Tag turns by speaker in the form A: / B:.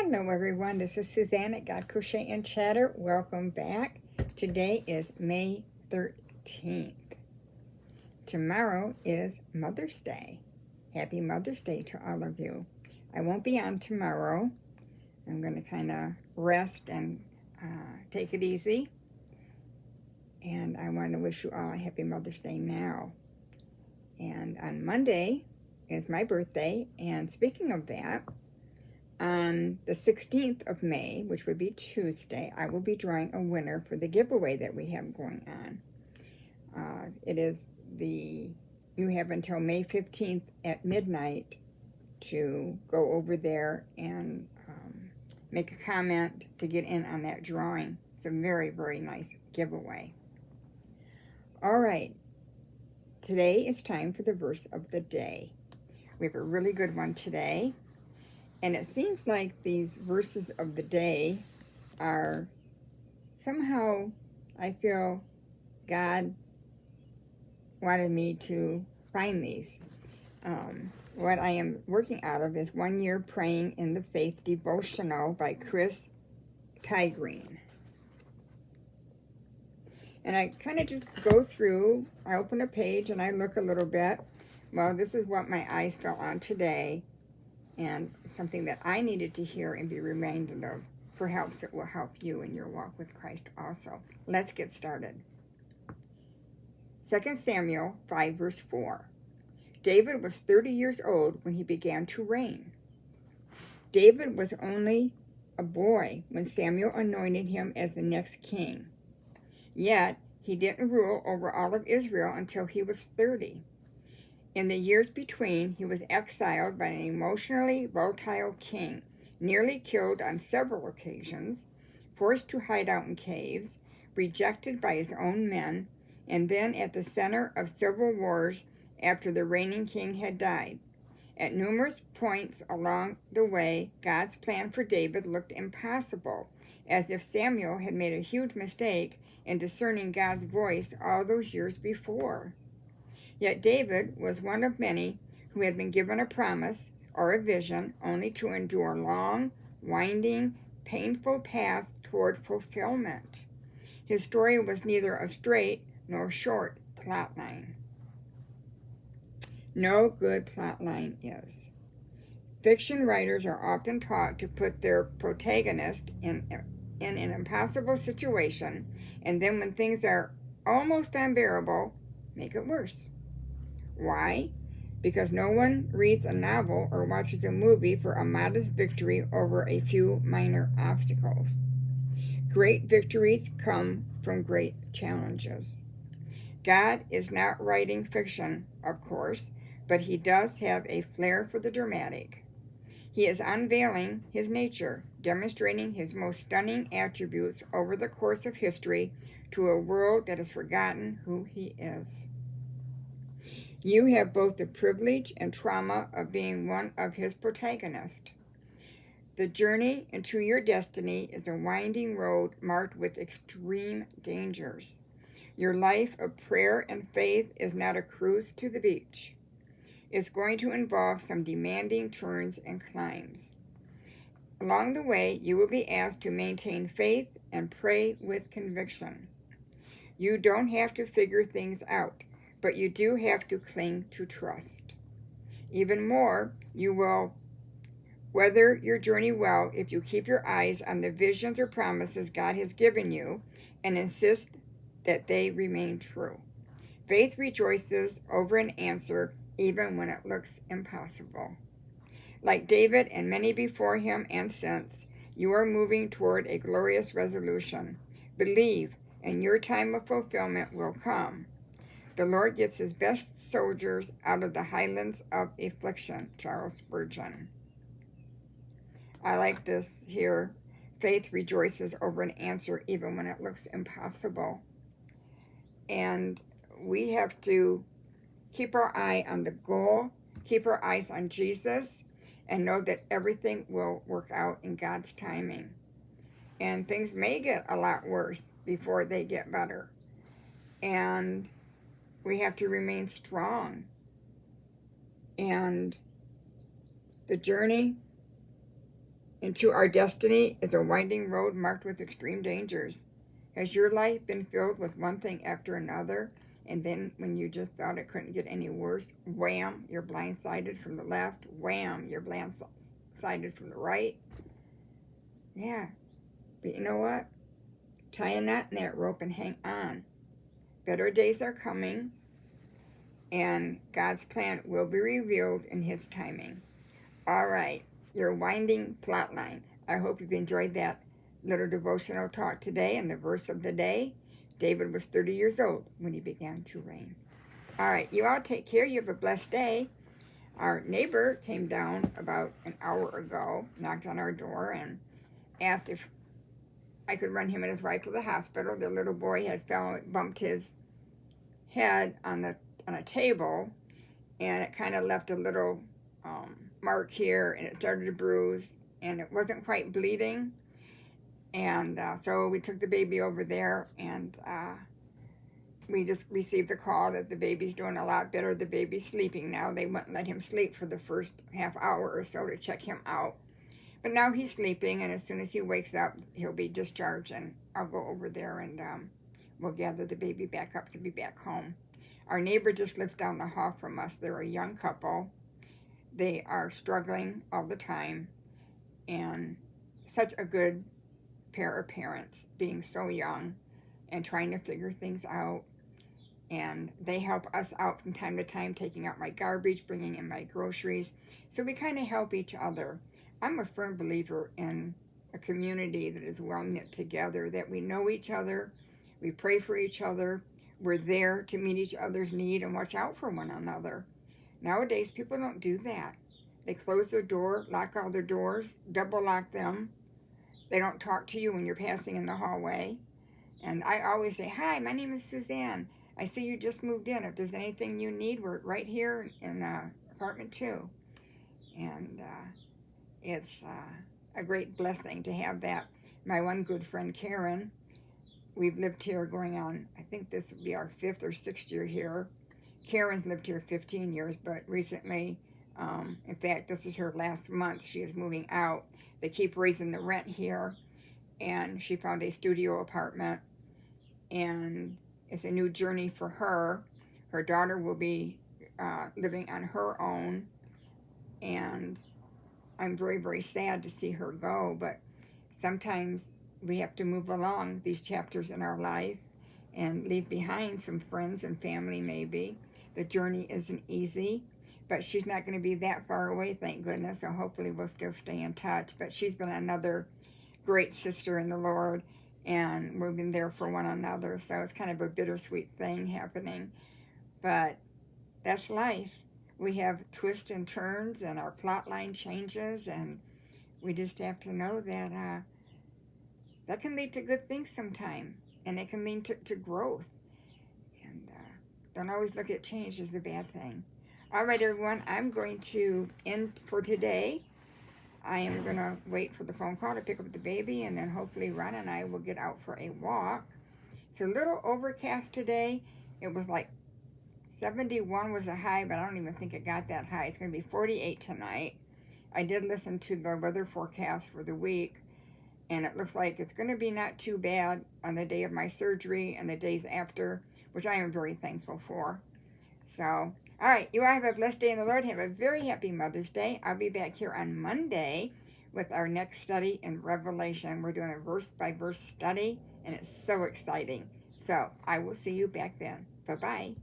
A: Hello everyone, this is Suzanne at God Crochet and Chatter. Welcome back. Today is May 13th. Tomorrow is Mother's Day. Happy Mother's Day to all of you. I won't be on tomorrow. I'm going to kind of rest and take it easy. And I want to wish you all a happy Mother's Day now. And on Monday is my birthday. And speaking of that, on the 16th of May, which would be Tuesday, I will be drawing a winner for the giveaway that we have going on. You have until May 15th at midnight to go over there and make a comment to get in on that drawing. It's a very, very nice giveaway. All right, today is time for the verse of the day. We have a really good one today. And it seems like these verses of the day are somehow, I feel God wanted me to find these. What I am working out of is 1 Year Praying in the Faith devotional by Chris Tiegreen. And I kind of just go through, I open a page and I look a little bit. Well, this is what my eyes fell on today. And something that I needed to hear and be reminded of. Perhaps it will help you in your walk with Christ also. Let's get started. 2 Samuel 5 verse 4. David was 30 years old when he began to reign. David was only a boy when Samuel anointed him as the next king. Yet, he didn't rule over all of Israel until he was 30. In the years between, he was exiled by an emotionally volatile king, nearly killed on several occasions, forced to hide out in caves, rejected by his own men, and then at the center of civil wars after the reigning king had died. At numerous points along the way, God's plan for David looked impossible, as if Samuel had made a huge mistake in discerning God's voice all those years before. Yet David was one of many who had been given a promise or a vision only to endure long, winding, painful paths toward fulfillment. His story was neither a straight nor short plot line. No good plot line is. Fiction writers are often taught to put their protagonist in an impossible situation, and then when things are almost unbearable, make it worse. Why? Because no one reads a novel or watches a movie for a modest victory over a few minor obstacles. Great victories come from great challenges. God is not writing fiction, of course, but he does have a flair for the dramatic. He is unveiling his nature, demonstrating his most stunning attributes over the course of history to a world that has forgotten who he is. You have both the privilege and trauma of being one of his protagonists. The journey into your destiny is a winding road marked with extreme dangers. Your life of prayer and faith is not a cruise to the beach. It's going to involve some demanding turns and climbs. Along the way, you will be asked to maintain faith and pray with conviction. You don't have to figure things out, but you do have to cling to trust. Even more, you will weather your journey well if you keep your eyes on the visions or promises God has given you and insist that they remain true. Faith rejoices over an answer even when it looks impossible. Like David and many before him and since, you are moving toward a glorious resolution. Believe, and your time of fulfillment will come. The Lord gets his best soldiers out of the highlands of affliction. Charles Spurgeon. I like this here. Faith rejoices over an answer even when it looks impossible. And we have to keep our eye on the goal, keep our eyes on Jesus, and know that everything will work out in God's timing. And things may get a lot worse before they get better. And we have to remain strong. And the journey into our destiny is a winding road marked with extreme dangers. Has your life been filled with one thing after another, and then when you just thought it couldn't get any worse, wham, you're blindsided from the left, wham, you're blindsided from the right? Yeah, but you know what? Tie a knot in that rope and hang on. Better days are coming, and God's plan will be revealed in His timing. All right, your winding plot line. I hope you've enjoyed that little devotional talk today. And the verse of the day, David was 30 years old when he began to reign. All right, you all take care. You have a blessed day. Our neighbor came down about an hour ago, knocked on our door, and asked if I could run him and his wife to the hospital. The little boy had bumped his head on a table, and it kind of left a little mark here, and it started to bruise, and it wasn't quite bleeding. And so we took the baby over there, and we just received a call that the baby's doing a lot better. The baby's sleeping now. They wouldn't let him sleep for the first half hour or so to check him out. But now he's sleeping, and as soon as he wakes up, he'll be discharged, and I'll go over there, and we'll gather the baby back up to be back home. Our neighbor just lives down the hall from us. They're a young couple. They are struggling all the time, and such a good pair of parents, being so young and trying to figure things out. And they help us out from time to time, taking out my garbage, bringing in my groceries. So we kind of help each other. I'm a firm believer in a community that is well knit together, that we know each other, we pray for each other, we're there to meet each other's need and watch out for one another. Nowadays, people don't do that. They close their door, lock all their doors, double lock them. They don't talk to you when you're passing in the hallway. And I always say, hi, my name is Suzanne. I see you just moved in. If there's anything you need, we're right here in apartment 2. And it's a great blessing to have that. My one good friend, Karen, we've lived here going on, I think this will be our 5th or 6th year here. Karen's lived here 15 years, but recently, in fact, this is her last month, she is moving out. They keep raising the rent here, and she found a studio apartment, and it's a new journey for her. Her daughter will be living on her own, and I'm very, very sad to see her go, but sometimes we have to move along these chapters in our life and leave behind some friends and family maybe. The journey isn't easy, but she's not going to be that far away, thank goodness, so hopefully we'll still stay in touch. But she's been another great sister in the Lord, and we've been there for one another, so it's kind of a bittersweet thing happening. But that's life. We have twists and turns, and our plot line changes, and we just have to know that that can lead to good things sometime, and it can lead to growth. And don't always look at change as a bad thing. All right, everyone, I'm going to end for today. I am going to wait for the phone call to pick up the baby, and then hopefully Ron and I will get out for a walk. It's a little overcast today. It was like 71 was a high, but I don't even think it got that high. It's going to be 48 tonight. I did listen to the weather forecast for the week, and it looks like it's going to be not too bad on the day of my surgery and the days after, which I am very thankful for. So, all right, you all have a blessed day in the Lord. Have a very happy Mother's Day. I'll be back here on Monday with our next study in Revelation. We're doing a verse-by-verse study, and it's so exciting. So, I will see you back then. Bye-bye.